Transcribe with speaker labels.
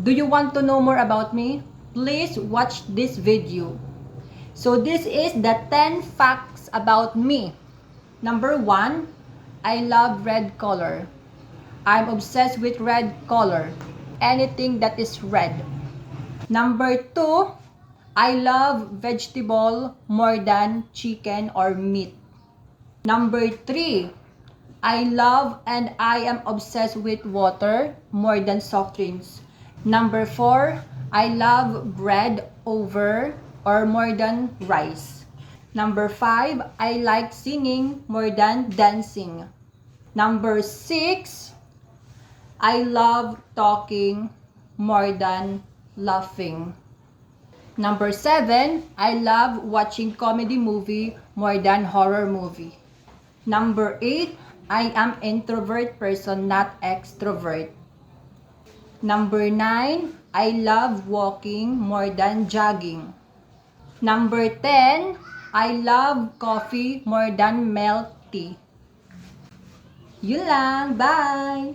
Speaker 1: Do you want to know more about me? Please watch this video. So this is the 10 facts about me. Number 1, I love red color. I'm obsessed with red color. Anything that is red. Number 2, I love vegetable more than chicken or meat. Number 3, I love and I am obsessed with water more than soft drinks. Number 4, I love bread over or more than rice. Number 5, I like singing more than dancing. Number 6, I love talking more than laughing. Number 7, I love watching comedy movie more than horror movie. Number 8, I am introvert person, not extrovert. Number 9, I love walking more than jogging. Number 10, I love coffee more than milk tea. Yun lang, bye!